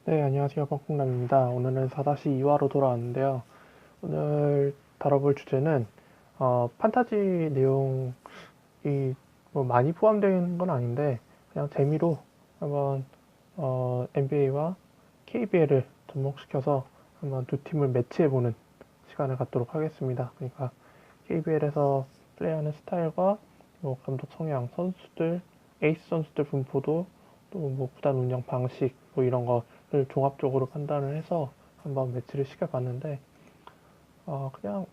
네, 안녕하세요. 뻥콩남입니다. 오늘은 4-2화로 돌아왔는데요. 오늘 다뤄볼 주제는, 판타지 내용이 뭐 많이 포함되어 있는 건 아닌데, 그냥 재미로 한번, NBA와 KBL을 접목시켜서 한번 두 팀을 매치해보는 시간을 갖도록 하겠습니다. 그러니까 KBL에서 플레이하는 스타일과 뭐 감독 성향, 선수들, 에이스 선수들 분포도 또 뭐 구단 운영 방식 뭐 이런 거를 종합적으로 판단을 해서 한번 매치를 시켜봤는데 그냥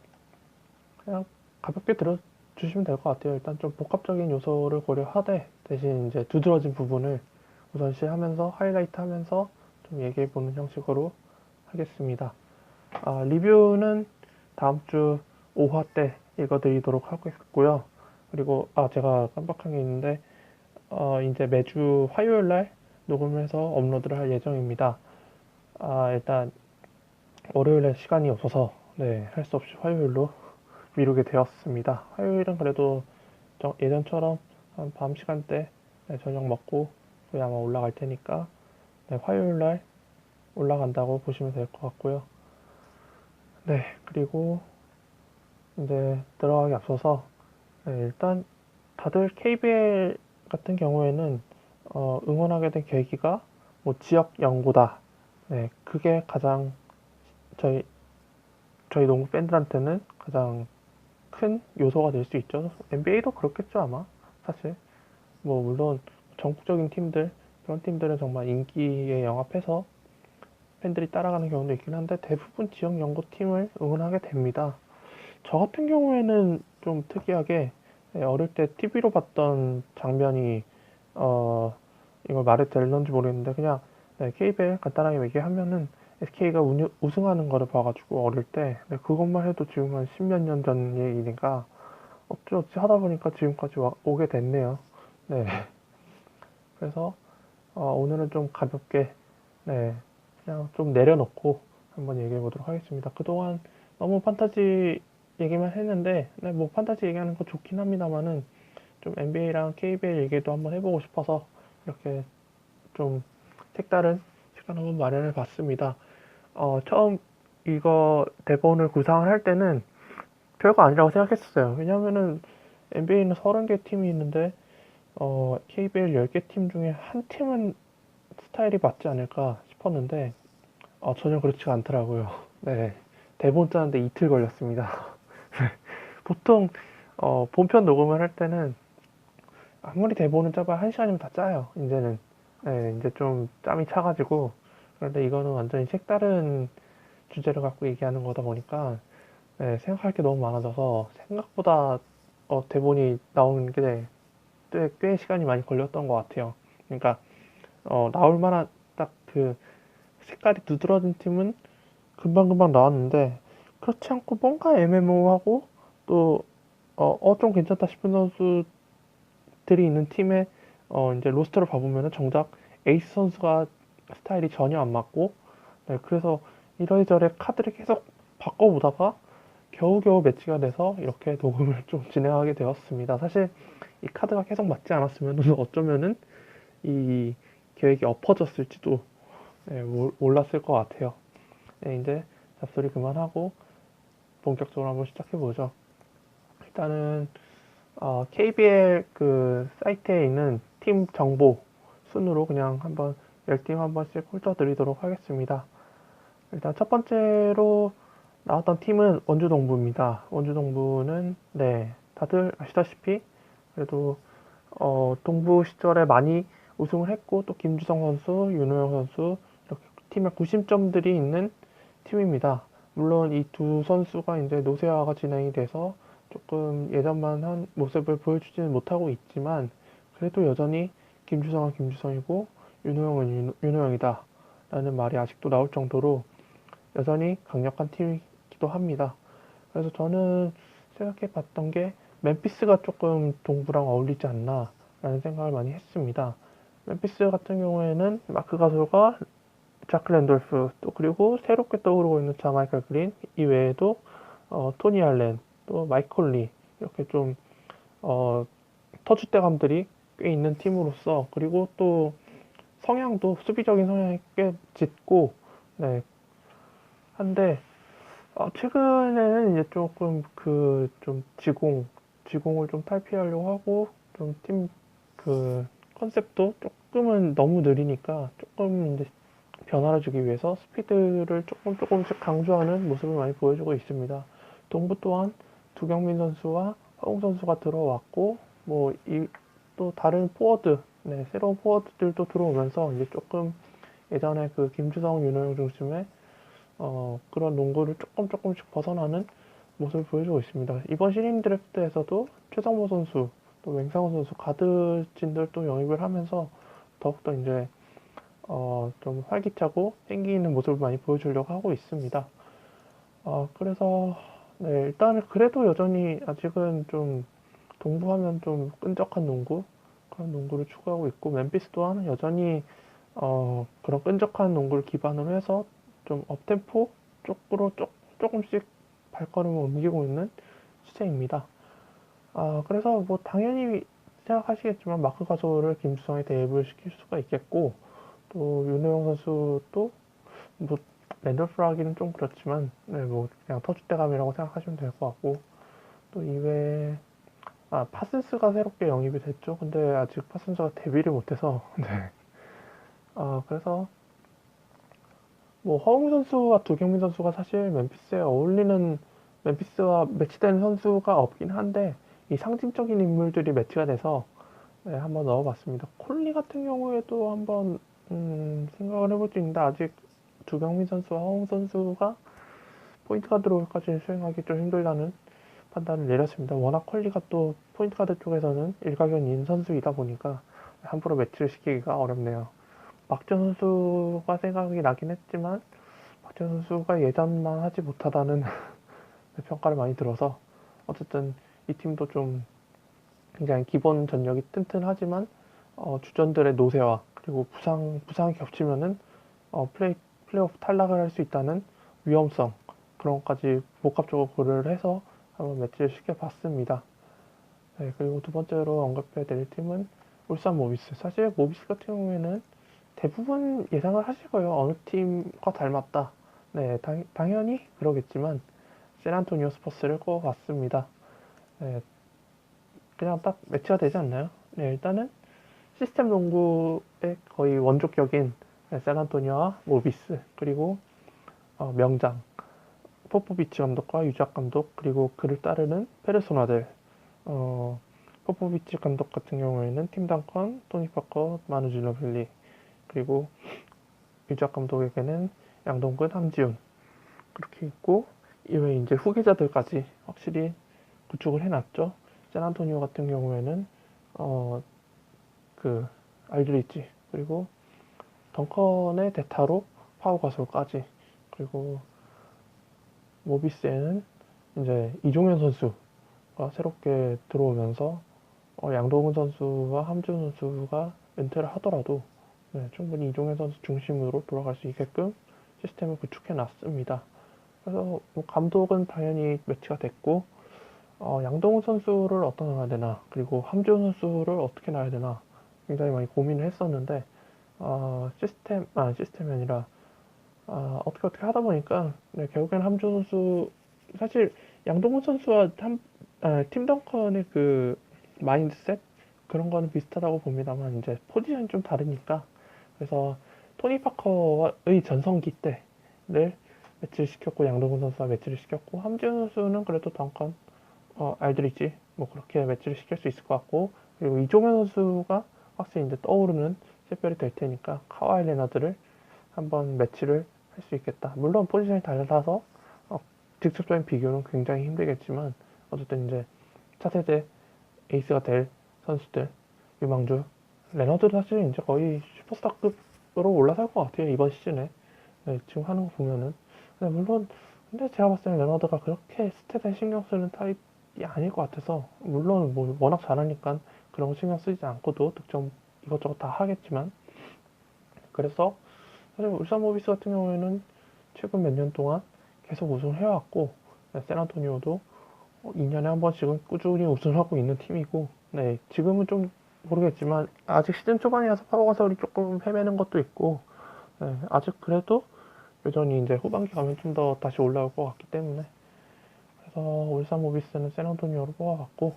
가볍게 들어주시면 될 것 같아요. 일단 좀 복합적인 요소를 고려하되 대신 이제 두드러진 부분을 우선시하면서 하이라이트 하면서 좀 얘기해보는 형식으로 하겠습니다. 리뷰는 다음 주 5화 때 읽어드리도록 하겠고요. 그리고 제가 깜빡한 게 있는데 이제 매주 화요일 날 녹음을 해서 업로드를 할 예정입니다. 일단 월요일에 시간이 없어서 네, 할 수 없이 화요일로 미루게 되었습니다. 화요일은 그래도 예전처럼 한 밤 시간대 네, 저녁 먹고 거의 아마 올라갈 테니까 네, 화요일 날 올라간다고 보시면 될 것 같고요. 네, 그리고 이제 들어가기 앞서서 네, 일단 다들 KBL 같은 경우에는 응원하게 된 계기가 뭐 지역 연고다. 네, 그게 가장 저희 저희 농구 팬들한테는 가장 큰 요소가 될 수 있죠. NBA도 그렇겠죠 아마. 사실 뭐 물론 전국적인 팀들 그런 팀들은 정말 인기에 영합해서 팬들이 따라가는 경우도 있긴 한데 대부분 지역 연고팀을 응원하게 됩니다. 저 같은 경우에는 좀 특이하게 어릴 때 TV로 봤던 장면이 이걸 말해도 될런지 모르겠는데 그냥 네, KBL 간단하게 얘기하면은 SK가 우승하는 거를 봐가지고 어릴 때 네, 그것만 해도 지금 한 십몇 년 전 얘기니까 어찌어찌 하다 보니까 지금까지 오게 됐네요. 네, 그래서 오늘은 좀 가볍게 네, 그냥 좀 내려놓고 한번 얘기해 보도록 하겠습니다. 그동안 너무 판타지 얘기만 했는데 네, 뭐 판타지 얘기하는 거 좋긴 합니다만은 좀 NBA랑 KBL 얘기도 한번 해보고 싶어서 이렇게 좀 색다른 시간 한번 마련해 봤습니다. 처음 이거 대본을 구상을 할 때는 별거 아니라고 생각했었어요. 왜냐면은 NBA는 30개 팀이 있는데 KBL 10개 팀 중에 한 팀은 스타일이 맞지 않을까 싶었는데 전혀 그렇지가 않더라고요. 네, 대본 짜는데 이틀 걸렸습니다. 보통 본편 녹음을 할 때는 아무리 대본을 짜봐야 1시간이면 다 짜요. 이제는 네, 이제 좀 짬이 차가지고 그런데 이거는 완전히 색다른 주제를 갖고 얘기하는 거다 보니까 네, 생각할 게 너무 많아져서 생각보다 대본이 나오는 게 꽤 시간이 많이 걸렸던 것 같아요. 그러니까 나올 만한 딱 그 색깔이 두드러진 팀은 금방금방 나왔는데 그렇지 않고 뭔가 애매모호하고 또 좀 괜찮다 싶은 선수들이 있는 팀에 이제 로스터를 봐보면은 정작 에이스 선수가 스타일이 전혀 안 맞고 네, 그래서 이러저래 카드를 계속 바꿔보다가 겨우겨우 매치가 돼서 이렇게 녹음을 좀 진행하게 되었습니다. 사실 이 카드가 계속 맞지 않았으면 어쩌면은 이 계획이 엎어졌을지도 네, 몰랐을 것 같아요. 네, 이제 잡소리 그만하고 본격적으로 한번 시작해보죠. 일단은 KBL 그 사이트에 있는 팀 정보 순으로 그냥 한번 10팀 한 번씩 훑어드리도록 하겠습니다. 일단 첫 번째로 나왔던 팀은 원주동부입니다. 원주동부는 네 다들 아시다시피 그래도 동부 시절에 많이 우승을 했고 또 김주성 선수, 윤호영 선수 이렇게 팀의 구심점들이 있는 팀입니다. 물론 이 두 선수가 이제 노쇠화가 진행이 돼서 조금 예전만한 모습을 보여주지는 못하고 있지만 그래도 여전히 김주성은 김주성이고 윤호영은 윤호영이다 라는 말이 아직도 나올 정도로 여전히 강력한 팀이기도 합니다. 그래서 저는 생각해 봤던 게 멤피스가 조금 동부랑 어울리지 않나 라는 생각을 많이 했습니다. 멤피스 같은 경우에는 마크 가솔과 자크 랜돌프 또 그리고 새롭게 떠오르고 있는 자마이클 그린 이 외에도 토니 알렌 또 마이콜리 이렇게 좀 터줏대감들이 꽤 있는 팀으로서 그리고 또 성향도 수비적인 성향이 꽤 짙고, 네, 한데, 최근에는 이제 조금 좀 지공을 좀 탈피하려고 하고, 좀 컨셉도 조금은 너무 느리니까 조금 이제 변화를 주기 위해서 스피드를 조금씩 강조하는 모습을 많이 보여주고 있습니다. 동부 또한 두경민 선수와 허웅 선수가 들어왔고, 또 다른 포워드, 네, 새로운 포워드들도 들어오면서 이제 조금 예전에 그 김주성, 윤호영 중심의 그런 농구를 조금씩 벗어나는 모습을 보여주고 있습니다. 이번 신인 드래프트에서도 최성모 선수, 또 맹상호 선수 가드진들 또 영입을 하면서 더욱더 이제 좀 활기차고 생기 있는 모습을 많이 보여주려고 하고 있습니다. 그래서 네, 일단 그래도 여전히 아직은 좀 동부하면 좀 끈적한 농구 그런 농구를 추구하고 있고 멤피스 또한 여전히 그런 끈적한 농구를 기반으로 해서 좀 업템포 쪽으로 조금씩 발걸음을 옮기고 있는 추세입니다. 그래서 뭐 당연히 생각하시겠지만 마크 가솔을 김주성에 대입을 시킬 수가 있겠고 또 윤호영 선수도 뭐 랜더프로 하기는 좀 그렇지만 네, 뭐 그냥 터줏대감이라고 생각하시면 될 것 같고 또 이외에 파슨스가 새롭게 영입이 됐죠. 근데 아직 파슨스가 데뷔를 못해서 네. 그래서 뭐 허웅 선수와 두경민 선수가 사실 멤피스와 매치되는 선수가 없긴 한데 이 상징적인 인물들이 매치가 돼서 네, 한번 넣어봤습니다. 콜리 같은 경우에도 한번 생각을 해볼 수 있는데 아직 두경민 선수와 허웅 선수가 포인트 가드로까지 수행하기 좀 힘들다는 판단을 내렸습니다. 워낙 콜리가 또 포인트 가드 쪽에서는 일가견인 선수이다 보니까 함부로 매치를 시키기가 어렵네요. 박지원 선수가 생각이 나긴 했지만 박지원 선수가 예전만 하지 못하다는 평가를 많이 들어서 어쨌든 이 팀도 좀 굉장히 기본 전력이 튼튼하지만 주전들의 노세와 그리고 부상이 겹치면은 플레이오프 탈락을 할 수 있다는 위험성 그런 것까지 복합적으로 고려를 해서 한번 매치를 시켜봤습니다. 네, 그리고 두 번째로 언급해드릴 팀은 울산 모비스. 사실 모비스 같은 경우에는 대부분 예상을 하실 거예요. 어느 팀과 닮았다. 네, 당연히 그러겠지만 샌안토니오 스퍼스를 꼽아봤습니다. 네, 그냥 딱 매치가 되지 않나요? 네, 일단은 시스템 농구의 거의 원조격인 샌안토니오와 모비스 그리고 명장 포포비치 감독과 유작 감독 그리고 그를 따르는 페르소나들 포포비치 감독 같은 경우에는 팀 덩컨, 토니 파커, 마누 지노빌리 그리고 유작 감독에게는 양동근, 함지훈 그렇게 있고 이외에 이제 후계자들까지 확실히 구축을 해놨죠. 샌안토니오 같은 경우에는 그 알드리치 그리고 덩컨의 대타로 파워 가솔까지 그리고 모비스에는 이제 이종현 선수가 새롭게 들어오면서 양동근 선수와 함준 선수가 은퇴를 하더라도 네, 충분히 이종현 선수 중심으로 돌아갈 수 있게끔 시스템을 구축해 놨습니다. 그래서 뭐 감독은 당연히 매치가 됐고 양동근 선수를 어떻게 놔야 되나 그리고 함준 선수를 어떻게 놔야 되나 굉장히 많이 고민을 했었는데 시스템이 아니라 어떻게 하다 보니까 네, 결국엔 함준 선수 사실 양동근 선수와 팀 덩컨의 그 마인드셋 그런 거는 비슷하다고 봅니다만 이제 포지션이 좀 다르니까 그래서 토니 파커의 전성기 때를 매치를 시켰고 양동근 선수와 매치를 시켰고 함준 선수는 그래도 덩컨 알드리지 뭐 그렇게 매치를 시킬 수 있을 것 같고 그리고 이종현 선수가 확실히 이제 떠오르는 샛별이 될 테니까 카와이 레나드를 한번 매치를 할 수 있겠다. 물론 포지션이 달라서 직접적인 비교는 굉장히 힘들겠지만 어쨌든 이제 차세대 에이스가 될 선수들 유망주 레너드도 사실 이제 거의 슈퍼스타급으로 올라설 것 같아요 이번 시즌에. 네, 지금 하는 거 보면은 물론 근데 제가 봤을 때는 레너드가 그렇게 스탯에 신경 쓰는 타입이 아닐 것 같아서 물론 뭐 워낙 잘하니까 그런 거 신경 쓰지 않고도 득점 이것저것 다 하겠지만 그래서 사실 울산 모비스 같은 경우에는 최근 몇 년 동안 계속 우승을 해왔고 샌안토니오도 2년에 한 번씩은 꾸준히 우승하고 있는 팀이고 네 지금은 좀 모르겠지만 아직 시즌 초반이라서 파워 가설이 조금 헤매는 것도 있고, 네, 아직 그래도 여전히 이제 후반기 가면 좀 더 다시 올라올 것 같기 때문에, 그래서 울산 모비스는 샌안토니오로 뽑아봤고,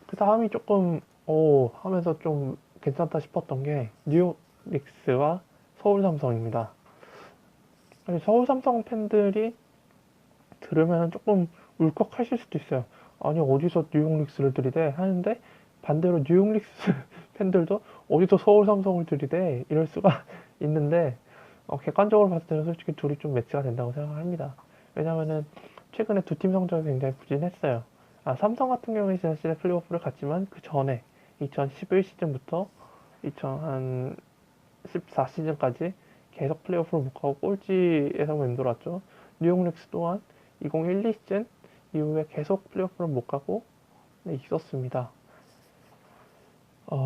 그 다음이 조금 하면서 좀 괜찮다 싶었던 게 뉴욕 닉스와 서울 삼성입니다. 서울 삼성 팬들이 들으면 조금 울컥하실 수도 있어요. 아니 어디서 뉴욕 닉스를 들이대 하는데, 반대로 뉴욕 닉스 팬들도 어디서 서울 삼성을 들이대 이럴 수가 있는데, 객관적으로 봤을 때는 솔직히 둘이 좀 매치가 된다고 생각합니다. 왜냐면은 최근에 두 팀 성적이 굉장히 부진했어요. 삼성 같은 경우에 지난 시즌 플레이오프를 갔지만 그 전에 2011 시즌부터 2014 시즌까지 계속 플레이오프를 못 가고 꼴찌에서 맴돌았죠. 뉴욕 닉스 또한 2012 시즌 이후에 계속 플레이오프를 못 가고 있었습니다.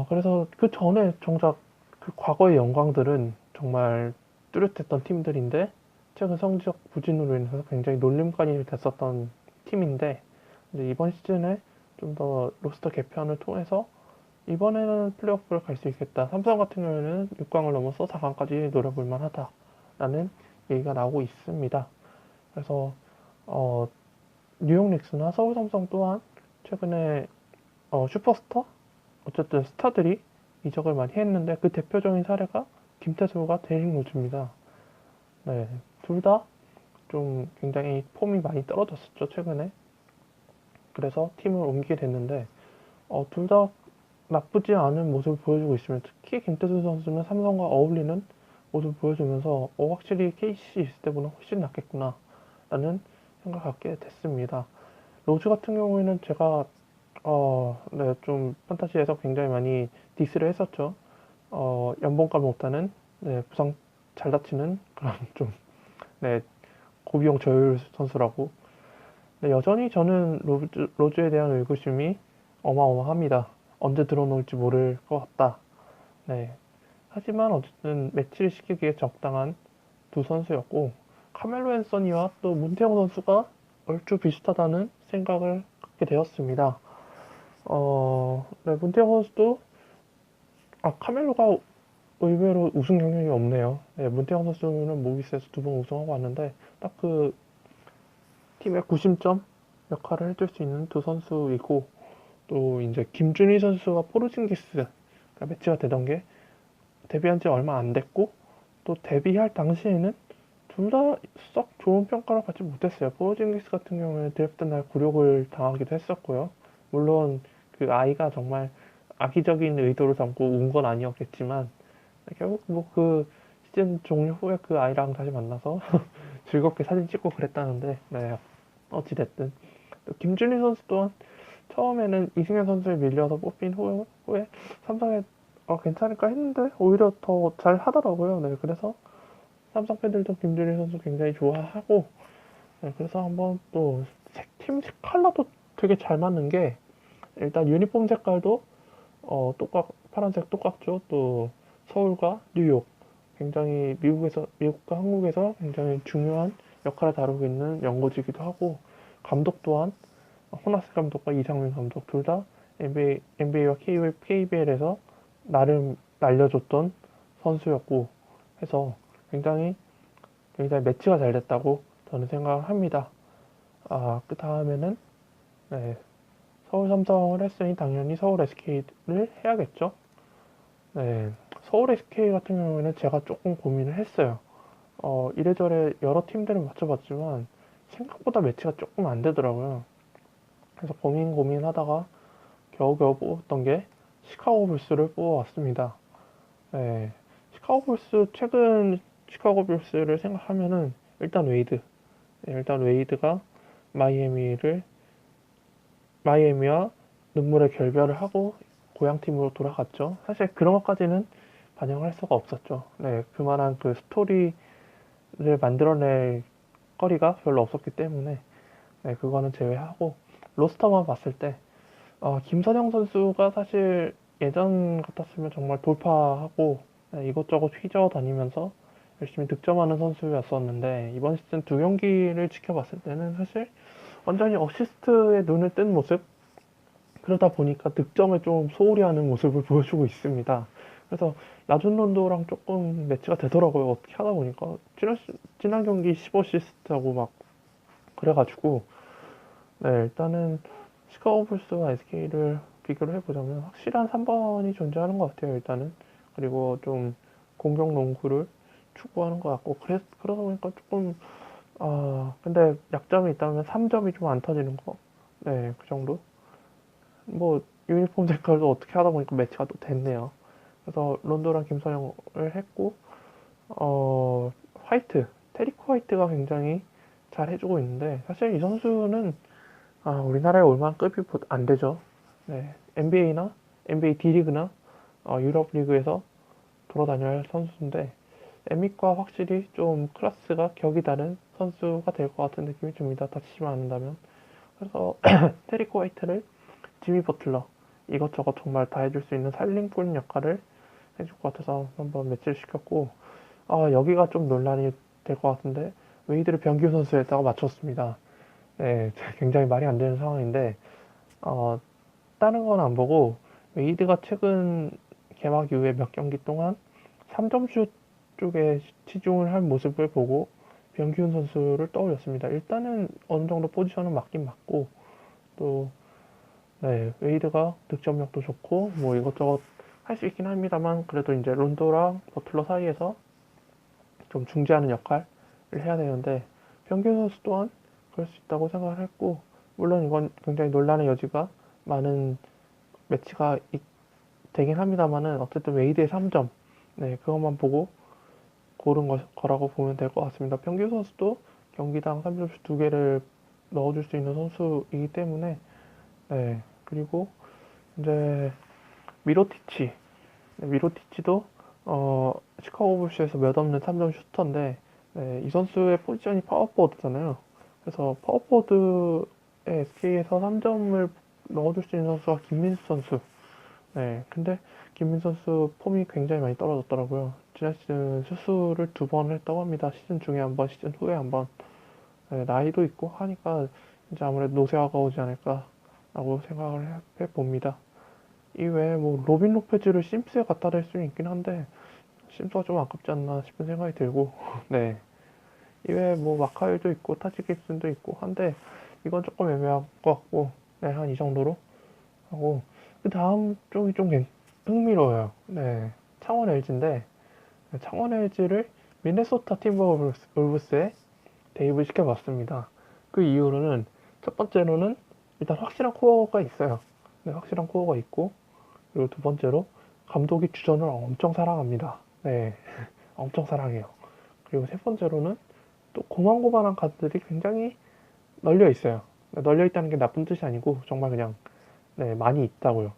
그래서 그 전에 정작 그 과거의 영광들은 정말 뚜렷했던 팀들인데, 최근 성적 부진으로 인해서 굉장히 놀림거리 됐었던 팀인데, 이제 이번 시즌에 좀 더 로스터 개편을 통해서 이번에는 플레이오프를 갈 수 있겠다. 삼성 같은 경우에는 6강을 넘어서 4강까지 노려볼 만하다라는 얘기가 나오고 있습니다. 그래서 뉴욕 닉스나 서울 삼성 또한 최근에 슈퍼스타, 어쨌든 스타들이 이적을 많이 했는데, 그 대표적인 사례가 김태수가 데릭 로즈입니다. 네, 둘 다 좀 굉장히 폼이 많이 떨어졌었죠, 최근에. 그래서 팀을 옮기게 됐는데, 둘 다 나쁘지 않은 모습을 보여주고 있으면, 특히 김태수 선수는 삼성과 어울리는 모습을 보여주면서 확실히 KC 있을 때보다 훨씬 낫겠구나 라는 생각을 갖게 됐습니다. 로즈 같은 경우에는 제가 네, 좀 판타지에서 굉장히 많이 디스를 했었죠. 연봉값 못하는, 네, 부상 잘 다치는 그런 좀, 네, 고비용 저율 선수라고. 네, 여전히 저는 로즈에 대한 의구심이 어마어마합니다. 언제 들어놓을지 모를 것 같다. 네. 하지만 어쨌든 매치를 시키기에 적당한 두 선수였고, 카멜로 앤서니와 또 문태영 선수가 얼추 비슷하다는 생각을 갖게 되었습니다. 네, 문태영 선수도, 카멜로가 의외로 우승 경력이 없네요. 네, 문태영 선수는 모비스에서 두 번 우승하고 왔는데, 딱 그 팀의 구심점 역할을 해줄 수 있는 두 선수이고, 또 이제 김준희 선수와 포르징기스가 매치가 되던 게 데뷔한 지 얼마 안 됐고, 또 데뷔할 당시에는 둘 다 썩 좋은 평가를 받지 못했어요. 포르징기스 같은 경우는 드래프트 날 굴욕을 당하기도 했었고요. 물론 그 아이가 정말 악의적인 의도를 담고 운 건 아니었겠지만, 결국 뭐 그 시즌 종료 후에 그 아이랑 다시 만나서 즐겁게 사진 찍고 그랬다는데, 네, 어찌됐든 김준희 선수 또한 처음에는 이승현 선수에 밀려서 뽑힌 후에 삼성에 괜찮을까 했는데 오히려 더 잘 하더라고요. 네, 그래서 삼성 팬들도 김준희 선수 굉장히 좋아하고, 네, 그래서 한번 또 팀 컬러도 되게 잘 맞는 게, 일단 유니폼 색깔도 파란색 똑같죠. 또 서울과 뉴욕, 굉장히 미국과 한국에서 굉장히 중요한 역할을 다루고 있는 연고지기도 하고, 감독 또한 호나스 감독과 이상민 감독 둘 다 NBA와 KBL에서 나름 날려줬던 선수였고 해서 굉장히 매치가 잘 됐다고 저는 생각을 합니다. 그 다음에는, 네, 서울 삼성을 했으니 당연히 서울 SK를 해야겠죠. 네, 서울 SK 같은 경우에는 제가 조금 고민을 했어요. 이래저래 여러 팀들을 맞춰봤지만 생각보다 매치가 조금 안 되더라고요. 그래서 고민하다가 겨우겨우 뽑았던 게 시카고 불스를 뽑아왔습니다. 네, 최근 시카고 불스를 생각하면은 일단 웨이드. 네, 일단 웨이드가 마이애미와 눈물의 결별을 하고 고향팀으로 돌아갔죠. 사실 그런 것까지는 반영할 수가 없었죠. 네, 그만한 그 스토리를 만들어낼 거리가 별로 없었기 때문에, 네, 그거는 제외하고 로스터만 봤을 때, 김선영 선수가 사실 예전 같았으면 정말 돌파하고, 네, 이것저것 휘저어다니면서 열심히 득점하는 선수였었는데, 이번 시즌 두 경기를 지켜봤을 때는 사실 완전히 어시스트에 눈을 뜬 모습, 그러다 보니까 득점에 좀 소홀히 하는 모습을 보여주고 있습니다. 그래서 라준 론도랑 조금 매치가 되더라고요. 어떻게 하다 보니까. 지난 경기 15어시스트하고 막 그래가지고, 네, 일단은 시카고 불스와 SK를 비교를 해보자면 확실한 3번이 존재하는 것 같아요, 일단은. 그리고 좀 공격 농구를 추구하는 것 같고, 그러다 보니까 조금, 근데 약점이 있다면 3점이 좀 안 터지는 거. 네, 그 정도. 뭐 유니폼 색깔도 어떻게 하다 보니까 매치가 또 됐네요. 그래서 론도랑 김선영을 했고 화이트 테리코 화이트가 굉장히 잘 해주고 있는데 사실 이 선수는 우리나라에 올 만한 급이 안 되죠. 네, NBA나 NBA D리그나 유럽 리그에서 돌아다녀야 할 선수인데 에믹과 확실히 좀 클래스가 격이 다른 선수가 될 것 같은 느낌이 듭니다. 다치지만 않는다면. 그래서 테리코 화이트를 지미 버틀러 이것저것 정말 다 해줄 수 있는 살림꾼 역할을 해줄 것 같아서 한번 매치를 시켰고 여기가 좀 논란이 될 것 같은데 웨이드를 변기우 선수에다가 맞췄습니다. 네, 굉장히 말이 안 되는 상황인데 어, 다른 건 안 보고 웨이드가 최근 개막 이후에 몇 경기 동안 3점슛 쪽에 치중을 한 모습을 보고 변기훈 선수를 떠올렸습니다. 일단은 어느 정도 포지션은 맞긴 맞고 또 네, 웨이드가 득점력도 좋고 뭐 이것저것 할 수 있긴 합니다만 그래도 이제 론도랑 버틀러 사이에서 좀 중재하는 역할을 해야 되는데 변규 선수 또한 그럴 수 있다고 생각을 했고 물론 이건 굉장히 논란의 여지가 많은 매치가 되긴 합니다만은 어쨌든 웨이드의 3점 네 그것만 보고 고른 거라고 보면 될 것 같습니다. 변규 선수도 경기당 3점씩 2개를 넣어줄 수 있는 선수이기 때문에 네 그리고 이제 미로티치 미로티치도 시카고 불스에서 몇 없는 3점 슈터인데 네, 이 선수의 포지션이 파워포워드잖아요. 그래서 파워포워드의 SK에서 3점을 넣어줄 수 있는 선수가 김민수 선수. 네, 근데 김민수 선수 폼이 굉장히 많이 떨어졌더라고요. 지난 시즌 수술을 2번 했다고 합니다. 시즌 중에 한 번, 시즌 후에 한 번. 네, 나이도 있고 하니까 이제 아무래도 노쇠화가 오지 않을까라고 생각을 해봅니다. 이외에 뭐 로빈 로페즈를 심스에 갖다 댈 수는 있긴 한데 심스가 좀 아깝지 않나 싶은 생각이 들고 네 이외에 뭐 마카일도 있고 타지 깁슨도 있고 한데 이건 조금 애매할 것 같고 네 한 이 정도로 하고 그 다음 쪽이 좀 흥미로워요. 네 창원 LG인데 창원 LG를 미네소타 팀버울브스에 대입을 시켜봤습니다. 그 이유로는 첫 번째로는 일단 확실한 코어가 있어요. 네, 확실한 코어가 있고 그리고 두 번째로 감독이 주전을 엄청 사랑합니다. 네, 엄청 사랑해요. 그리고 세 번째로는 또 고만고만한 카드들이 굉장히 널려 있어요. 널려 있다는 게 나쁜 뜻이 아니고 정말 그냥 네, 많이 있다고요.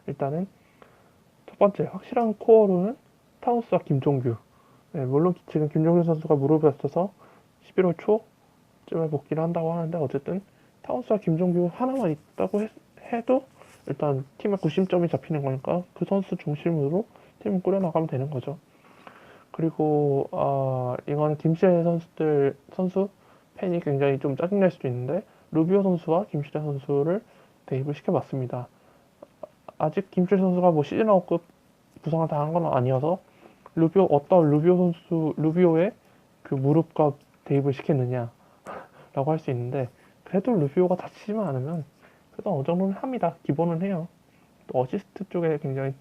일단은 첫 번째 확실한 코어로는 타운스와 김종규. 네, 물론 지금 김종규 선수가 무릎을 다쳐서 11월 초쯤에 복귀를 한다고 하는데 어쨌든 타운스와 김종규 하나만 있다고 해도 일단 팀의 구심점이 잡히는 거니까 그 선수 중심으로 팀을 꾸려나가면 되는 거죠. 그리고 이거는 김시래 선수 팬이 굉장히 좀 짜증날 수도 있는데 루비오 선수와 김시래 선수를 대입을 시켜봤습니다. 아직 김시래 선수가 뭐 시즌 아웃급 부상을 당한 건 아니어서 루비오의 그 무릎과 대입을 시켰느냐라고 할 수 있는데 그래도 루비오가 다치지만 않으면 그래도 어느 정도는 합니다. 기본은 해요. 또 어시스트 쪽에 굉장히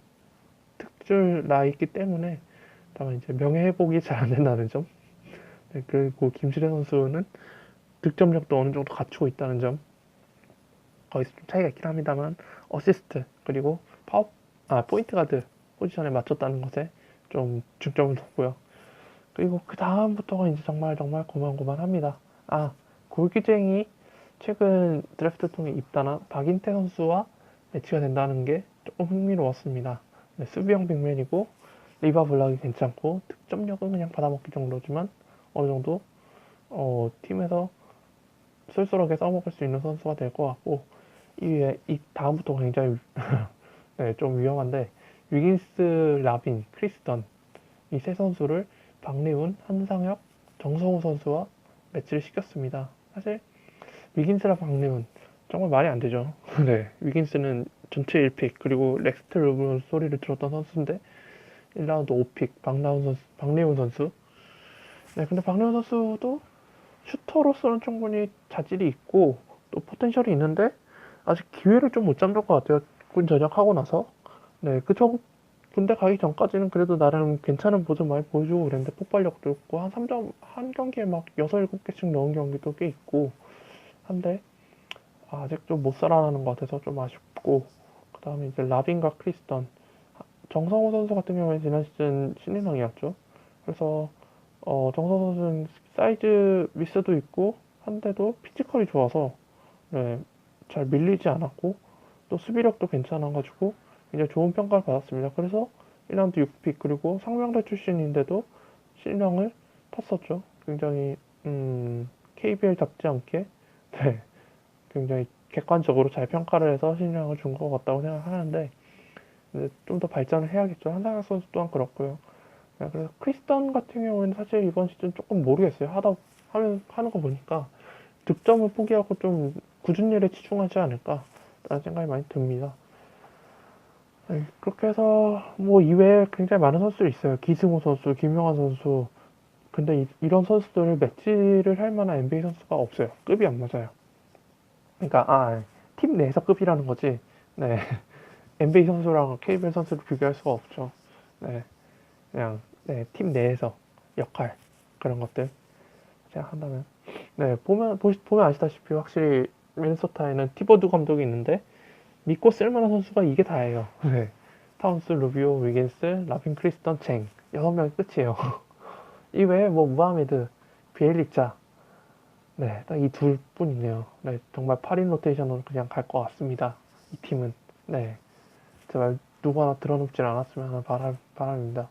특줄 나 있기 때문에 다만 이제 명예 회복이 잘 안 된다는 점. 네, 그리고 김시래 선수는 득점력도 어느 정도 갖추고 있다는 점. 거기서 좀 차이가 있긴 합니다만 어시스트 그리고 포인트 가드 포지션에 맞췄다는 것에 좀 중점을 뒀고요. 그리고 그 다음부터가 이제 정말 고만고만합니다. 골기쟁이 최근 드래프트 통해 입단한 박인태 선수와 매치가 된다는 게 조금 흥미로웠습니다. 네, 수비형 빅맨이고 리바 블락이 괜찮고 득점력은 그냥 받아먹기 정도지만 어느 정도 팀에서 쏠쏠하게 써먹을 수 있는 선수가 될 것 같고 이 다음부터 굉장히 네, 좀 위험한데 위긴스, 라빈, 크리스턴 이 세 선수를 박리훈, 한상혁, 정성우 선수와 매치를 시켰습니다. 사실 위긴스랑 박리훈 정말 말이 안 되죠. 네, 위긴스는 전체 1픽, 그리고 렉스트 르브론 소리를 들었던 선수인데 1라운드 5픽, 박래훈 선수. 네, 근데 박래훈 선수도 슈터로서는 충분히 자질이 있고 또 포텐셜이 있는데 아직 기회를 좀 못 잡는 것 같아요. 군 전역하고 나서. 네, 군대 가기 전까지는 그래도 나름 괜찮은 모습 많이 보여주고 그랬는데 폭발력도 있고 한 3점 한 경기에 막 6, 7개씩 넣은 경기도 꽤 있고 한데 아직 좀 못 살아나는 것 같아서 좀 아쉽고, 그 다음에 이제 라빈과 크리스턴, 정성호 선수 같은 경우에 지난 시즌 신인왕이었죠. 그래서 정성호 선수는 사이즈 미스도 있고 한데도 피지컬이 좋아서 네, 잘 밀리지 않았고 또 수비력도 괜찮아가지고 굉장히 좋은 평가를 받았습니다. 그래서 1라운드 6픽, 그리고 상명대 출신인데도 신인왕을 탔었죠. 굉장히 KBL답지 않게 네, 굉장히 객관적으로 잘 평가를 해서 신인왕을 준 것 같다고 생각하는데 좀 더 발전을 해야겠죠. 한상혁 선수 또한 그렇고요. 네, 그래서 크리스턴 같은 경우에는 사실 이번 시즌 조금 모르겠어요. 하는 거 보니까 득점을 포기하고 좀 굳은 일에 치중하지 않을까 라는 생각이 많이 듭니다. 네, 그렇게 해서 뭐 이외에 굉장히 많은 선수들이 있어요. 기승호 선수, 김용환 선수. 근데 런 선수들을 매치를 할 만한 NBA 선수가 없어요. 급이 안 맞아요. 그러니까 팀 내에서 급이라는 거지. 네. NBA 선수랑 KBL 선수를 비교할 수가 없죠. 네. 그냥 네, 팀 내에서 역할 그런 것들 생각한다면 네, 보면 아시다시피 확실히 미네소타에는 티보드 감독이 있는데 믿고 쓸만한 선수가 이게 다예요. 네. 타운스, 루비오, 위긴스, 라빈, 크리스턴, 쟁 6명이 끝이에요. 이외에 뭐 무하메드, 비엘리짜 네, 딱 이 둘 뿐이네요. 네, 정말 8인 로테이션으로 그냥 갈 것 같습니다. 이 팀은 네, 제발 누구 하나 들어눕질 않았으면 하는 바람입니다.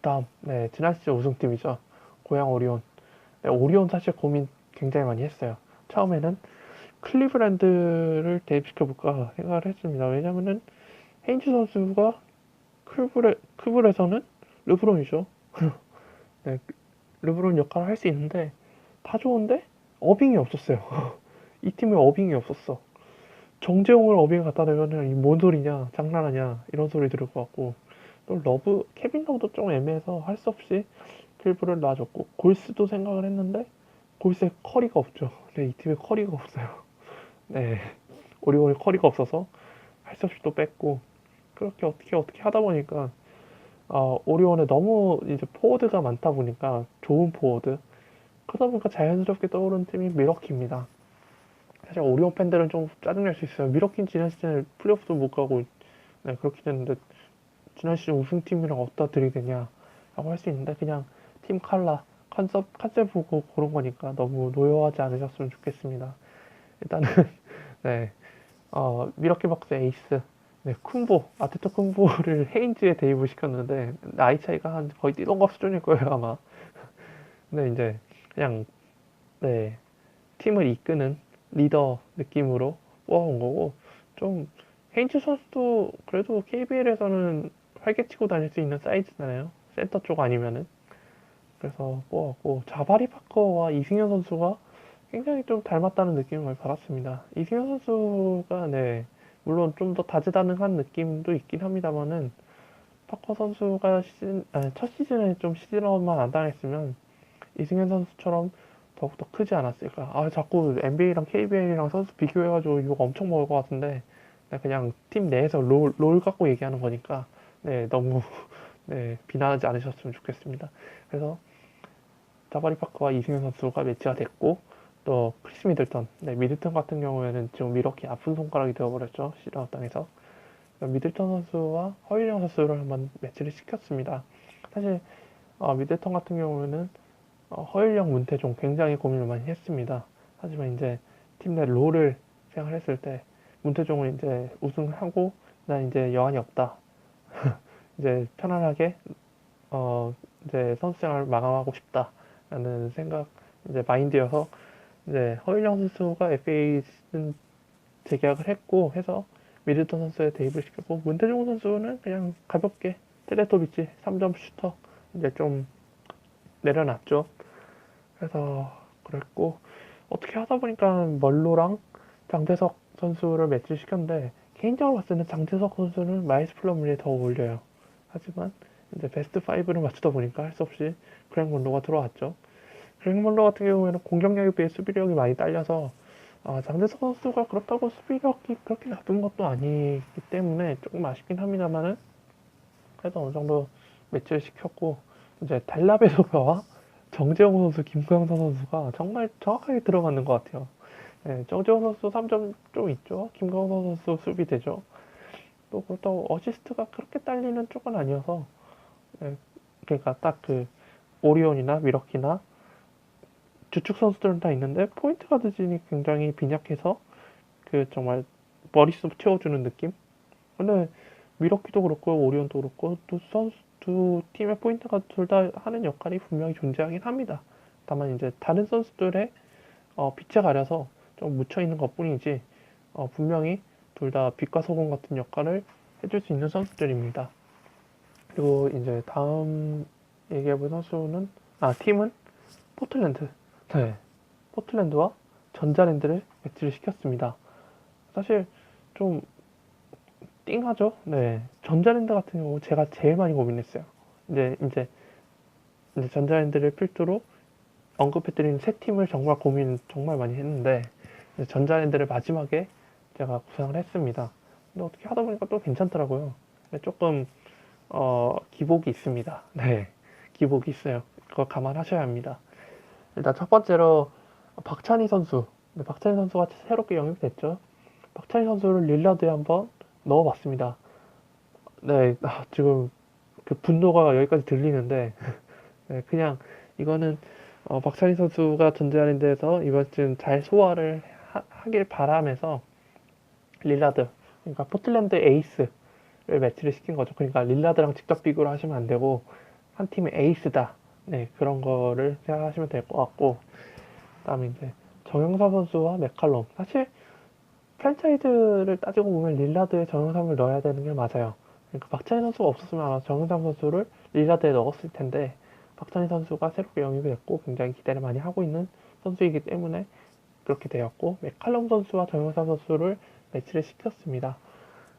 다음, 네, 지난 시즌 우승팀이죠. 고양 오리온. 네, 오리온 사실 고민 굉장히 많이 했어요. 처음에는 클리브랜드를 대입시켜볼까 생각을 했습니다. 왜냐면은 헤인즈 선수가 클브에서는 르브론이죠. 네, 르브론 역할을 할 수 있는데 다 좋은데 어빙이 없었어요. 이 팀에 어빙이 없었어. 정재홍을 어빙에 갖다 대면은 이뭔 소리냐, 장난하냐 이런 소리 들을 것 같고, 또 케빈 러브도 좀 애매해서 할 수 없이 필브를 놔줬고, 골스도 생각을 했는데 골스에 커리가 없죠. 네, 이 팀에 커리가 없어요. 네, 오리온에 커리가 없어서 할 수 없이 또 뺐고, 그렇게 어떻게 하다 보니까 오리온에 너무 이제 포워드가 많다 보니까 좋은 포워드, 그러다 보니까 자연스럽게 떠오른 팀이 미러키입니다. 사실 오리온 팬들은 좀 짜증날 수 있어요. 미러키는 지난 시즌에 플레이오프도 못 가고 네, 그렇게 됐는데 지난 시즌 우승팀이랑 어디다 들이대냐 라고 할 수 있는데, 그냥 팀 칼라 컨셉 보고 고른 거니까 너무 노여워하지 않으셨으면 좋겠습니다. 일단은 네, 미러키 박스 에이스 네, 아테토 쿤보를 헤인즈에 대입을 시켰는데 나이 차이가 한 거의 띠동갑 수준일 거예요 아마. 근데 이제 그냥 네, 팀을 이끄는 리더 느낌으로 뽑아온 거고, 좀 헤인츠 선수도 그래도 KBL에서는 활개치고 다닐 수 있는 사이즈잖아요. 센터 쪽 아니면은. 그래서 뽑았고, 자바리 파커와 이승현 선수가 굉장히 좀 닮았다는 느낌을 받았습니다. 이승현 선수가 네, 물론 좀 더 다재다능한 느낌도 있긴 합니다만은 파커 선수가 첫 시즌에 좀 시즌아웃만 안 당했으면 이승현 선수처럼 더욱더 크지 않았을까. 자꾸 NBA랑 KBL이랑 선수 비교해가지고 욕 엄청 먹을 것 같은데, 네, 그냥 팀 내에서 롤 갖고 얘기하는 거니까, 네, 너무, 네, 비난하지 않으셨으면 좋겠습니다. 그래서, 자바리 파커와 이승현 선수가 매치가 됐고, 또, 크리스 미들턴. 네, 미들턴 같은 경우에는 지금 이렇게 아픈 손가락이 되어버렸죠. 시드아웃 당해서. 미들턴 선수와 허일영 선수를 한번 매치를 시켰습니다. 사실, 미들턴 같은 경우에는 허일영, 문태종 굉장히 고민을 많이 했습니다. 하지만 이제 팀 내 롤을 생각했을 때 문태종은 이제 우승하고 난 이제 여한이 없다. 이제 편안하게 이제 선수 생활을 마감하고 싶다라는 생각 이제 마인드여서 이제 허일영 선수가 FA 시즌 재계약을 했고 해서 미들턴 선수의 대입을 시켰고, 문태종 선수는 그냥 가볍게 테레토비치 3점 슈터 이제 좀 내려놨죠. 그래서 그랬고, 어떻게 하다 보니까 멀로랑 장재석 선수를 매치를 시켰는데 개인적으로 봤을 때는 장재석 선수는 마일스 플럼리에 더 어울려요. 하지만 이제 베스트 5를 맞추다 보니까 할 수 없이 그렉 먼로가 들어왔죠. 그렉 먼로 같은 경우에는 공격력에 비해 수비력이 많이 딸려서 장재석 선수가 그렇다고 수비력이 그렇게 나쁜 것도 아니기 때문에 조금 아쉽긴 합니다만은 그래도 어느 정도 매치를 시켰고 이제 달라베 소바와 정재홍 선수, 김광선 선수가 정말 정확하게 들어맞는 것 같아요. 네, 정재홍 선수 3점 좀 있죠. 김광선 선수 수비되죠. 또 그렇다고 어시스트가 그렇게 딸리는 쪽은 아니어서 네, 그러니까 딱 그 오리온이나 미러키나 주축 선수들은 다 있는데 포인트 가드진이 굉장히 빈약해서 그 정말 머릿속 채워주는 느낌? 근데 미러키도 그렇고 오리온도 그렇고 두 팀의 포인트가 둘 다 하는 역할이 분명히 존재하긴 합니다. 다만 이제 다른 선수들의 빛에 가려서 좀 묻혀 있는 것뿐이지 분명히 둘 다 빛과 소금 같은 역할을 해줄 수 있는 선수들입니다. 그리고 이제 다음 얘기해볼 선수는 팀은 포틀랜드. 네, 포틀랜드와 전자랜드를 매치를 시켰습니다. 사실 좀 띵하죠? 네. 전자랜드 같은 경우 제가 제일 많이 고민했어요. 이제 전자랜드를 필두로 언급해드린 세 팀을 정말 고민 정말 많이 했는데 전자랜드를 마지막에 제가 구상을 했습니다. 근데 어떻게 하다 보니까 또 괜찮더라고요. 조금 기복이 있습니다. 네, 기복이 있어요. 그거 감안하셔야 합니다. 일단 첫 번째로 박찬희 선수. 네, 박찬희 선수가 새롭게 영입됐죠. 박찬희 선수를 릴라드에 한번 넣어봤습니다. 네, 지금 그 분노가 여기까지 들리는데 네, 그냥 이거는 박찬희 선수가 전자랜드에서 이번쯤 잘 소화를 하길 바라면서 릴라드, 그러니까 포틀랜드 에이스를 매치를 시킨 거죠. 그러니까 릴라드랑 직접 비교를 하시면 안 되고 한 팀의 에이스다. 네, 그런 거를 생각하시면 될 것 같고 그다음에 이제 정영삼 선수와 맥칼럼. 사실 프랜차이즈를 따지고 보면 릴라드에 정영삼을 넣어야 되는 게 맞아요. 그러니까 박찬희 선수가 없었으면 아마 정영삼 선수를 릴라드에 넣었을 텐데 박찬희 선수가 새롭게 영입이 됐고 굉장히 기대를 많이 하고 있는 선수이기 때문에 그렇게 되었고 맥칼럼 선수와 정영삼 선수를 매치를 시켰습니다.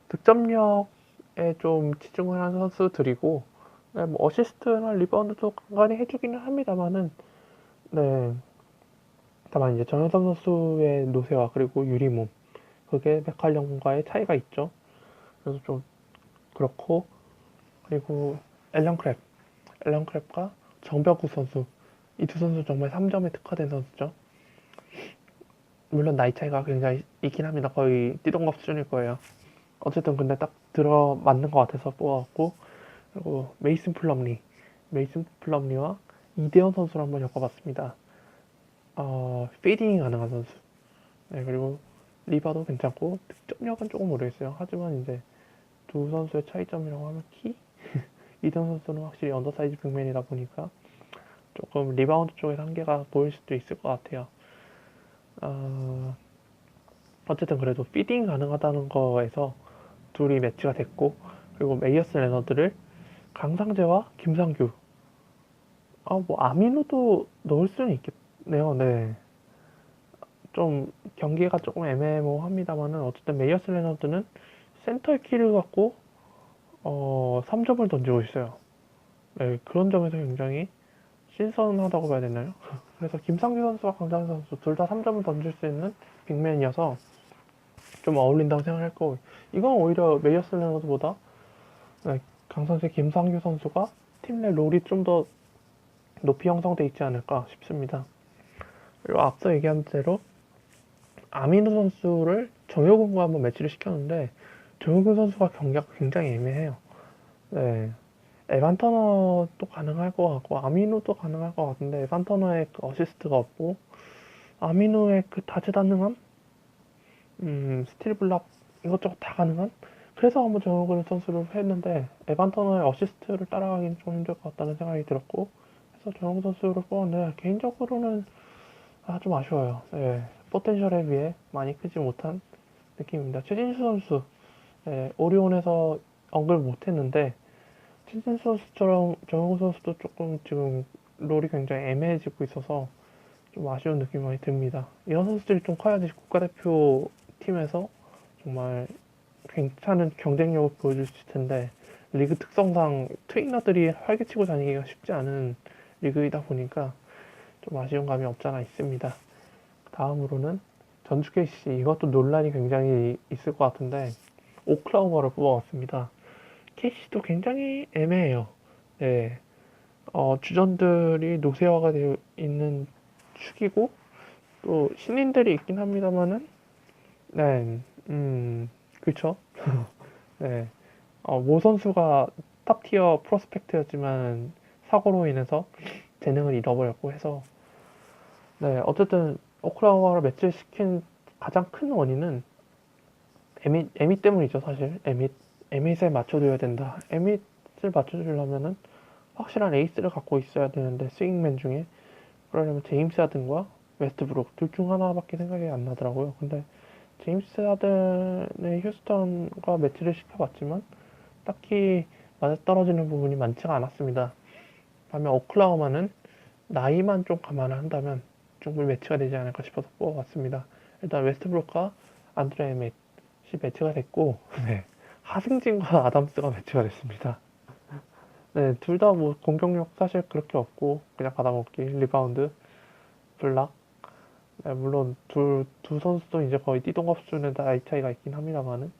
득점력에 좀 치중을 하는 선수들이고 네, 뭐 어시스트나 리바운드도 간간히 해주기는 합니다만은 네, 다만 이제 정영삼 선수의 노세화 그리고 유리몸 그게 맥칼럼과의 차이가 있죠. 그래서 좀 그렇고 그리고 앨런 크랩과 정벽우 선수 이 두 선수 정말 3점에 특화된 선수죠. 물론 나이 차이가 굉장히 있긴 합니다. 거의 띠동갑 수준일 거예요. 어쨌든 근데 딱 들어 맞는 것 같아서 뽑아왔고 그리고 메이슨 플럼리와 이대현 선수를 한번 엮어봤습니다. 피딩이 가능한 선수. 네, 그리고 리바도 괜찮고 득점력은 조금 모르겠어요. 하지만 이제 두 선수의 차이점이라고 하면 키? 이대현 선수는 확실히 언더사이즈 빅맨이다 보니까 조금 리바운드 쪽에서 한계가 보일 수도 있을 것 같아요. 어쨌든 그래도 피딩 가능하다는 거에서 둘이 매치가 됐고 그리고 메이어스 레너드를 강상재와 김상규 뭐 아미노도 넣을 수는 있겠네요. 네. 좀 경기가 조금 애매모호합니다만은 어쨌든 메이어스 레너드는 센터의 키를 갖고 3점을 던지고 있어요. 네, 그런 점에서 굉장히 신선하다고 봐야 되나요? 그래서 김상규 선수와 강상재 선수 둘 다 3점을 던질 수 있는 빅맨이어서 좀 어울린다고 생각할 거고 이건 오히려 메이어스 레너드보다 네, 강상재 김상규 선수가 팀 내 롤이 좀 더 높이 형성돼 있지 않을까 싶습니다. 그리고 앞서 얘기한 대로 아미노 선수를 정효근과 한번 매치를 시켰는데 정효근 선수가 경기가 굉장히 애매해요. 네, 에반 터너도 가능할 것 같고 아미노도 가능할 것 같은데 에반 터너의 그 어시스트가 없고 아미노의 그 다재다능함, 스틸 블락 이것저것 다 가능한. 그래서 한번 정효근 선수를 했는데 에반 터너의 어시스트를 따라가기는 좀 힘들 것 같다는 생각이 들었고 그래서 정효근 선수를 뽑았는데 개인적으로는 좀 아쉬워요. 네, 포텐셜에 비해 많이 크지 못한 느낌입니다. 최진수 선수, 네, 오리온에서 언급을 못했는데 최진수 선수처럼 정우 선수도 조금 지금 롤이 굉장히 애매해지고 있어서 좀 아쉬운 느낌이 많이 듭니다. 이런 선수들이 좀 커야지 국가대표 팀에서 정말 괜찮은 경쟁력을 보여줄 수 있을 텐데 리그 특성상 트레이너들이 활개치고 다니기가 쉽지 않은 리그이다 보니까 좀 아쉬운 감이 없잖아 있습니다. 다음으로는 전주 KC 이것도 논란이 굉장히 있을 것 같은데 오클라호마를 뽑아왔습니다. KC도 굉장히 애매해요. 네, 주전들이 노쇠화가 되어 있는 축이고 또 신인들이 있긴 합니다만은 네, 그렇죠. 네, 모 선수가 탑티어 프로스펙트였지만 사고로 인해서 재능을 잃어버렸고 해서 네, 어쨌든 오클라호마를 매치시킨 가장 큰 원인은 에밋 때문이죠, 사실. 에밋에 맞춰줘야 된다. 에밋을 맞춰주려면은 확실한 에이스를 갖고 있어야 되는데 스윙맨 중에 그러려면 제임스 하든과 웨스트브룩 둘 중 하나밖에 생각이 안 나더라고요. 근데 제임스 하든의 휴스턴과 매치를 시켜봤지만 딱히 맞아떨어지는 부분이 많지가 않았습니다. 반면 오클라호마는 나이만 좀 감안을 한다면 충분히 매치가 되지 않을까 싶어서 뽑아봤습니다. 일단 웨스트브룩과 안드레 에밋이 매치가 됐고 네, 하승진과 아담스가 매치가 됐습니다. 네, 둘 다 뭐 공격력 사실 그렇게 없고 그냥 받아먹기, 리바운드, 블락. 네, 물론 두 선수도 이제 거의 띠동갑 수준의 나이 차이가 있긴 합니다만은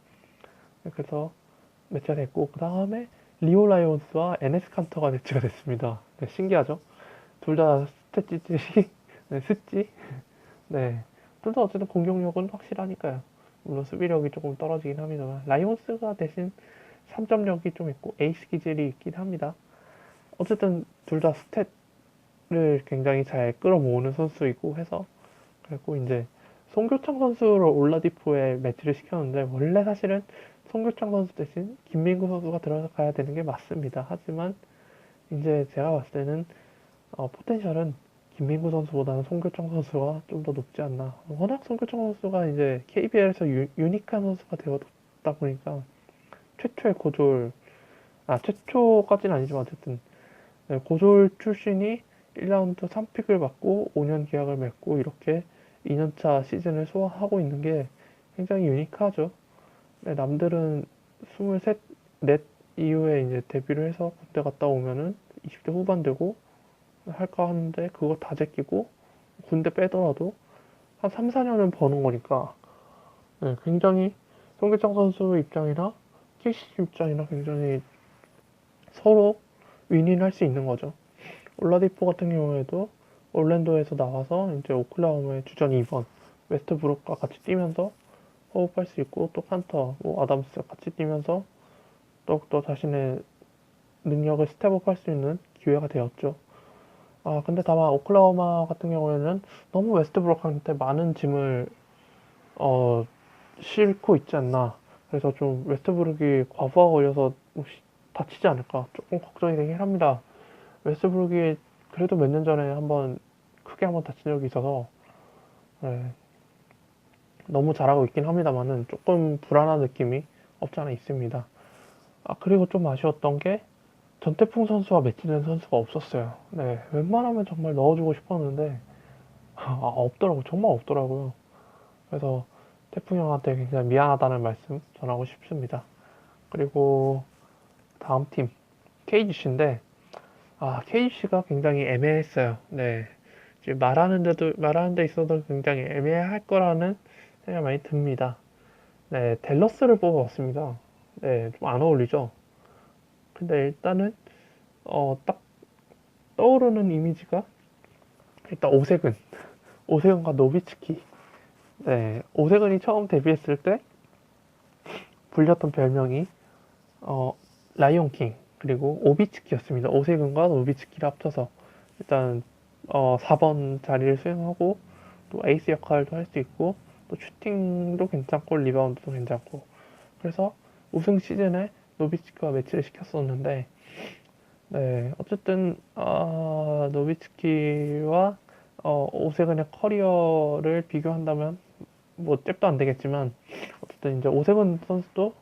네, 그래서 매치가 됐고 그 다음에 리오 라이온스와 에네스 칸터가 매치가 됐습니다. 네, 신기하죠? 둘 다 스탯찌질이 네, 스찌 네, 둘 다 어쨌든 공격력은 확실하니까요. 물론 수비력이 조금 떨어지긴 합니다만 라이온스가 대신 3점력이 좀 있고 에이스 기질이 있긴 합니다. 어쨌든 둘 다 스탯을 굉장히 잘 끌어모으는 선수이고 해서 그리고 이제 송교창 선수를 올라디포에 매치를 시켰는데 원래 사실은 송교창 선수 대신 김민구 선수가 들어가야 되는 게 맞습니다. 하지만 이제 제가 봤을 때는 포텐셜은 김민구 선수보다는 송교창 선수가 좀 더 높지 않나. 워낙 송교창 선수가 이제 KBL에서 유니크한 선수가 되었다 보니까 최초의 고졸, 최초까지는 아니지만 어쨌든 네, 고졸 출신이 1라운드 3픽을 받고 5년 계약을 맺고 이렇게 2년차 시즌을 소화하고 있는 게 굉장히 유니크하죠. 네, 남들은 23, 넷 이후에 이제 데뷔를 해서 군대 갔다 오면은 20대 후반 되고 할까 하는데 그거 다 제끼고 군대 빼더라도 한 3, 4년은 버는 거니까 네, 굉장히 송교창 선수 입장이나 KC 입장이나 굉장히 서로 윈윈할 수 있는 거죠. 올라디포 같은 경우에도 올랜도에서 나와서 이제 오클라호마의 주전 2번 웨스트브룩과 같이 뛰면서 호흡할 수 있고 또 칸터, 뭐 아담스 같이 뛰면서 더욱더 자신의 능력을 스텝업 할 수 있는 기회가 되었죠. 근데 다만 오클라호마 같은 경우에는 너무 웨스트브룩한테 많은 짐을 싣고 있지 않나. 그래서 좀 웨스트브룩이 과부하 걸려서 혹시 다치지 않을까 조금 걱정이 되긴 합니다. 웨스트브룩이 그래도 몇 년 전에 크게 한번 다친 적이 있어서 네, 너무 잘하고 있긴 합니다만은 조금 불안한 느낌이 없지 않아 있습니다. 그리고 좀 아쉬웠던 게 전태풍 선수와 매치된 선수가 없었어요. 네, 웬만하면 정말 넣어주고 싶었는데 없더라고 정말 없더라고요. 그래서 태풍 형한테 굉장히 미안하다는 말씀 전하고 싶습니다. 그리고 다음 팀 KGC인데 KGC가 굉장히 애매했어요. 네. 지금 말하는 데 있어도 굉장히 애매할 거라는 생각이 많이 듭니다. 네, 댈러스를 뽑아봤습니다. 네, 좀 안 어울리죠? 근데 일단은, 딱 떠오르는 이미지가, 일단 오세근과 노비츠키. 네, 오세근이 처음 데뷔했을 때 불렸던 별명이, 어, 라이온킹, 그리고 오비츠키였습니다. 오세근과 노비츠키를 합쳐서. 일단 4번 자리를 수행하고 또 에이스 역할도 할 수 있고 또 슈팅도 괜찮고 리바운드도 괜찮고 그래서 우승 시즌에 노비츠키와 매치를 시켰었는데 네 어쨌든 노비츠키와 오세근의 커리어를 비교한다면 뭐 잽도 안 되겠지만 어쨌든 이제 오세근 선수도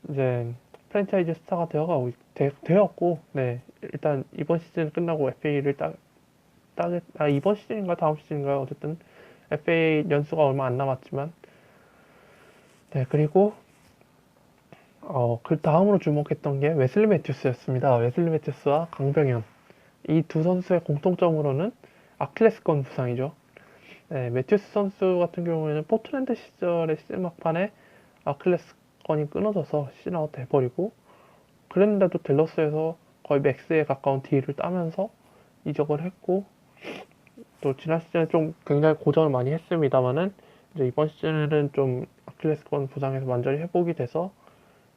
이제 프랜차이즈 스타가 되었고 네 일단 이번 시즌 끝나고 FA를 이번 시즌인가 다음 시즌인가 어쨌든 FA 연수가 얼마 안 남았지만 네, 그리고 그 다음으로 주목했던 게 웨슬리 매튜스였습니다. 웨슬리 매튜스와 강병현. 이 두 선수의 공통점으로는 아킬레스건 부상이죠. 네, 매튜스 선수 같은 경우에는 포틀랜드 시절의 시즌 막판에 아킬레스건이 끊어져서 시즌 아웃 돼버리고, 그랬는데도 댈러스에서 거의 맥스에 가까운 딜을 따면서 이적을 했고, 또 지난 시즌에 좀 굉장히 고전을 많이 했습니다만은 이제 이번 시즌은 좀 아킬레스건 부상에서 완전히 회복이 돼서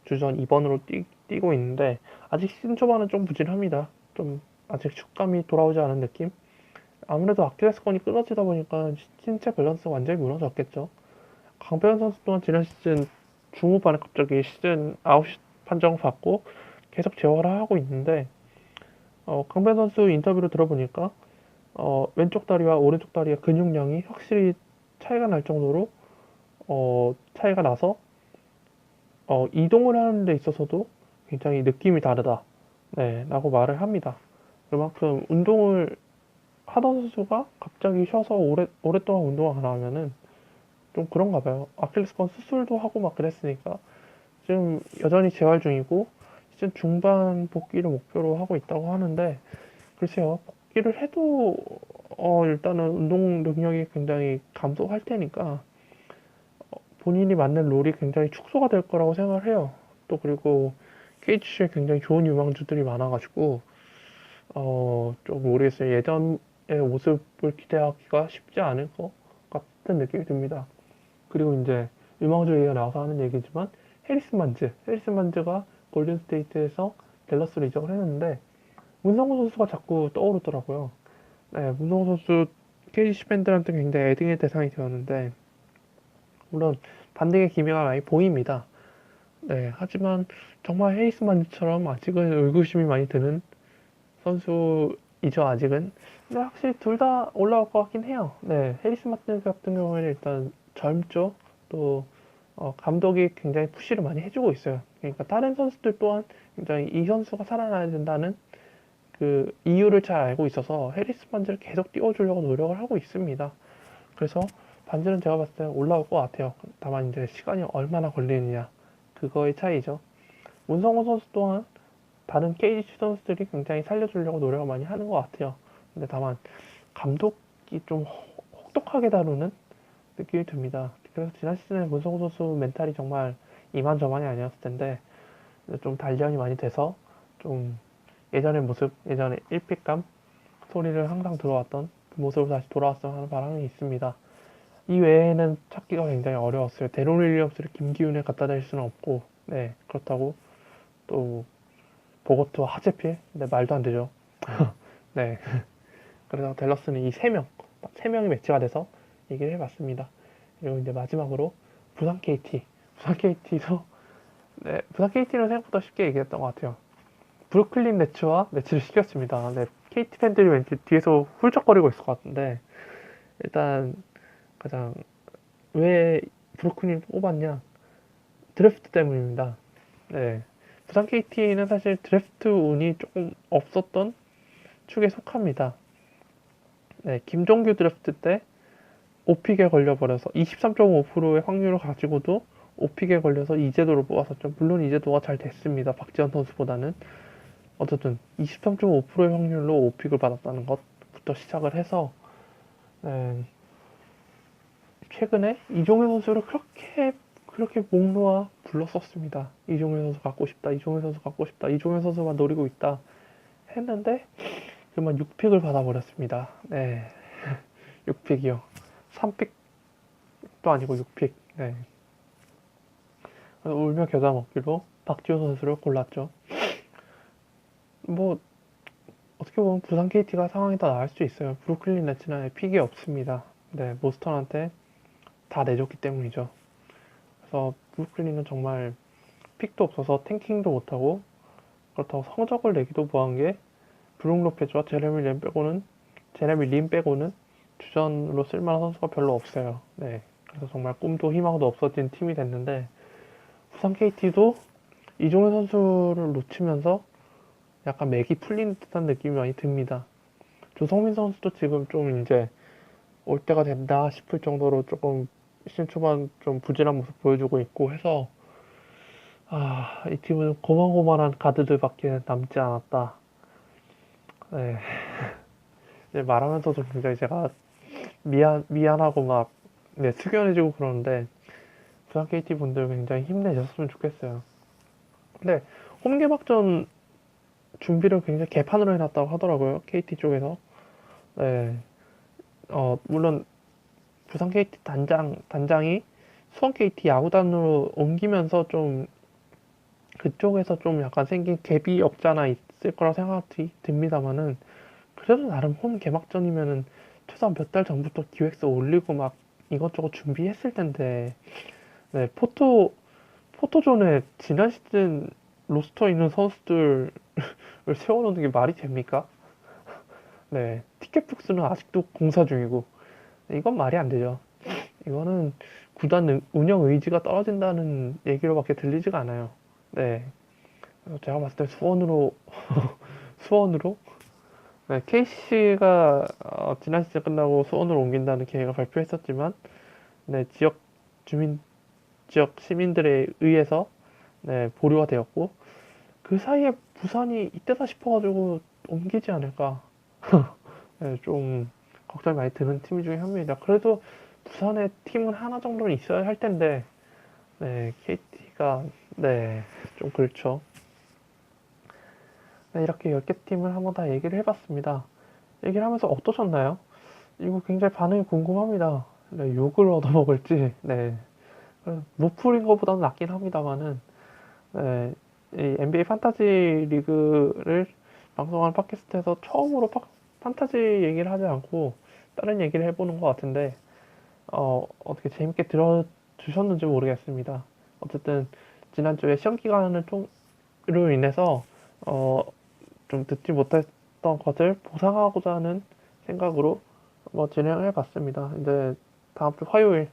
주전 2번으로 뛰고 있는데, 아직 시즌 초반은 좀 부진합니다. 좀 아직 축감이 돌아오지 않은 느낌? 아무래도 아킬레스건이 끊어지다 보니까 신체 밸런스가 완전히 무너졌겠죠. 강병현 선수 또한 지난 시즌 중후반에 갑자기 시즌 아웃 판정을 받고 계속 재활을 하고 있는데, 강병현 선수 인터뷰를 들어보니까 왼쪽 다리와 오른쪽 다리의 근육량이 확실히 차이가 날 정도로 차이가 나서 이동을 하는 데 있어서도 굉장히 느낌이 다르다. 네, 라고 말을 합니다. 그만큼 운동을 하던 선수가 갑자기 쉬어서 오랫동안 운동을 안 하면은 좀 그런가 봐요. 아킬레스건 수술도 하고 막 그랬으니까 지금 여전히 재활 중이고 시즌 중반 복귀를 목표로 하고 있다고 하는데, 글쎄요, 복귀를 해도 일단은 운동 능력이 굉장히 감소할 테니까 본인이 맞는 롤이 굉장히 축소가 될 거라고 생각을 해요. 또 그리고 KGC에 굉장히 좋은 유망주들이 많아가지고 좀 모르겠어요. 예전의 모습을 기대하기가 쉽지 않을 것 같은 느낌이 듭니다. 그리고 이제 유망주 얘기가 나와서 하는 얘기지만 해리스 만즈가 골든스테이트에서 댈러스로 이적을 했는데 문성호 선수가 자꾸 떠오르더라고요. 네, 문성호 선수 KGC 팬들한테 굉장히 애증의 대상이 되었는데, 물론 반등의 기미가 많이 보입니다. 네, 하지만 정말 헤이스만처럼 아직은 의구심이 많이 드는 선수이죠, 아직은. 근데 확실히 둘 다 올라올 것 같긴 해요. 네, 해리스 마틴 같은 경우에는 일단 젊죠. 또 감독이 굉장히 푸시를 많이 해주고 있어요. 그러니까 다른 선수들 또한 굉장히 이 선수가 살아나야 된다는 그 이유를 잘 알고 있어서 해리스 반지를 계속 띄워주려고 노력을 하고 있습니다. 그래서 반지는 제가 봤을 때 올라올 것 같아요. 다만 이제 시간이 얼마나 걸리느냐, 그거의 차이죠. 문성호 선수 또한 다른 KGC 선수들이 굉장히 살려주려고 노력을 많이 하는 것 같아요. 근데 다만 감독이 좀 혹독하게 다루는 느낌이 듭니다. 그래서 지난 시즌에 문성호 선수 멘탈이 정말 이만저만이 아니었을 텐데 좀 단련이 많이 돼서 좀 예전의 모습, 예전의 1픽감 소리를 항상 들어왔던 그 모습으로 다시 돌아왔으면 하는 바람이 있습니다. 이 외에는 찾기가 굉장히 어려웠어요. 데론 윌리엄스를 김기훈에 갖다 댈 수는 없고, 네, 그렇다고 또 보거트와 하재필, 네, 말도 안 되죠. 네, 그래서 댈러스는 이 세 명이 매치가 돼서 얘기를 해봤습니다. 그리고 이제 마지막으로 부산 KT, 네, 부산 KT는 생각보다 쉽게 얘기했던 것 같아요. 브루클린 네츠와 매치를 시켰습니다. 네, KT 팬들이 왠지 뒤에서 훌쩍거리고 있을 것 같은데, 일단 가장 왜 브루클린을 뽑았냐? 드래프트 때문입니다. 네, 부산 KT는 사실 드래프트 운이 조금 없었던 축에 속합니다. 네, 김종규 드래프트 때 오픽에 걸려버려서 23.5%의 확률을 가지고도 오픽에 걸려서 이재도를 뽑았었죠. 물론 이재도가 잘 됐습니다. 박지현 선수보다는. 어쨌든 23.5%의 확률로 오픽을 받았다는 것부터 시작을 해서, 네, 최근에 이종현 선수를 그렇게 목 놓아 불렀었습니다. 이종현 선수 갖고 싶다, 이종현 선수 갖고 싶다, 이종현 선수만 노리고 있다 했는데 그만 6픽을 받아버렸습니다. 네, 6픽이요. 3픽도 아니고 6픽. 네. 울며 겨자 먹기로 박지호 선수를 골랐죠. 뭐 어떻게 보면 부산 KT가 상황이 더 나을 수 있어요. 브루클린 네츠는 픽이 없습니다. 네, 보스턴한테 다 내줬기 때문이죠. 그래서 브루클린은 정말 픽도 없어서 탱킹도 못하고, 그렇다고 성적을 내기도 뭐한 게 브룩 로페즈와 제레미 린 빼고는 주전으로 쓸만한 선수가 별로 없어요. 네, 그래서 정말 꿈도 희망도 없어진 팀이 됐는데, 부산 KT도 이종현 선수를 놓치면서 약간 맥이 풀린 듯한 느낌이 많이 듭니다. 조성민 선수도 지금 좀 이제 올 때가 된다 싶을 정도로 조금 시즌 초반 좀 부진한 모습 보여주고 있고 해서 이 팀은 고만고만한 가드들밖에 남지 않았다. 네, 이제 말하면서도 굉장히 제가 미안하고 막 네, 숙연해지고 그러는데 부산 KT 분들 굉장히 힘내셨으면 좋겠어요. 근데 홈 개막전 준비를 굉장히 개판으로 해놨다고 하더라고요. KT 쪽에서. 네, 물론 부산 KT 단장이 수원 KT 야구단으로 옮기면서 좀 그쪽에서 좀 약간 생긴 갭이 없잖아 있을 거라 생각이 듭니다만은 그래도 나름 홈 개막전이면은 최소한 몇 달 전부터 기획서 올리고 막 이것저것 준비했을 텐데 네, 포토존에 지난 시즌 로스터에 있는 선수들을 세워놓는 게 말이 됩니까? 네, 티켓 북스는 아직도 공사 중이고 이건 말이 안 되죠. 이거는 구단 운영 의지가 떨어진다는 얘기로밖에 들리지가 않아요. 네, 제가 봤을 때 수원으로 네, KC가 지난 시즌 끝나고 수원으로 옮긴다는 계획을 발표했었지만 네, 지역 시민들에 의해서 네, 보류가 되었고 그 사이에 부산이 이때다 싶어가지고 옮기지 않을까. 네, 좀 걱정이 많이 드는 팀 중에 한 명이다. 그래도 부산에 팀은 하나 정도는 있어야 할 텐데 네, KT가 네, 좀 그렇죠. 네, 이렇게 10개 팀을 한번 다 얘기를 해봤습니다. 얘기를 하면서 어떠셨나요? 이거 굉장히 반응이 궁금합니다. 네, 욕을 얻어먹을지, 네. 무풀인 것보다는 낫긴 합니다만은, 네, 이 NBA 판타지 리그를 방송하는 팟캐스트에서 처음으로 판타지 얘기를 하지 않고 다른 얘기를 해보는 것 같은데, 어떻게 재밌게 들어주셨는지 모르겠습니다. 어쨌든, 지난주에 시험 기간을 으로 인해서, 어, 좀 듣지 못했던 것을 보상하고자 하는 생각으로 뭐 진행을 해봤습니다. 이제 다음 주 화요일,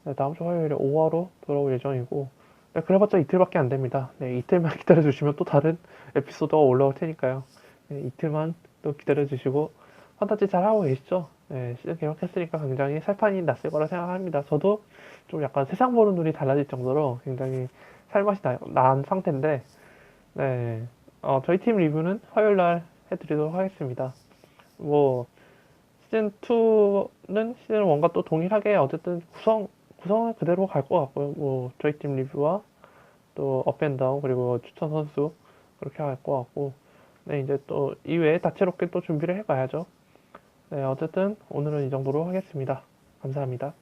네, 다음 주 화요일에 5화로 돌아올 예정이고, 네, 그래봤자 이틀밖에 안 됩니다. 네, 이틀만 기다려주시면 또 다른 에피소드가 올라올 테니까요. 네, 이틀만 또 기다려주시고, 판타지 잘 하고 계시죠? 네, 시즌 개막했으니까 굉장히 살판이 났을 거라 생각합니다. 저도 좀 약간 세상 보는 눈이 달라질 정도로 굉장히 살맛이 난 상태인데, 네, 저희 팀 리뷰는 화요일 날 해드리도록 하겠습니다. 뭐, 시즌2는 시즌1과 또 동일하게 어쨌든 구성은 그대로 갈 것 같고요. 뭐, 저희 팀 리뷰와 또 업앤다운 그리고 추천 선수 그렇게 갈 것 같고, 네, 이제 또 이외에 다채롭게 또 준비를 해가야죠. 네, 어쨌든 오늘은 이 정도로 하겠습니다. 감사합니다.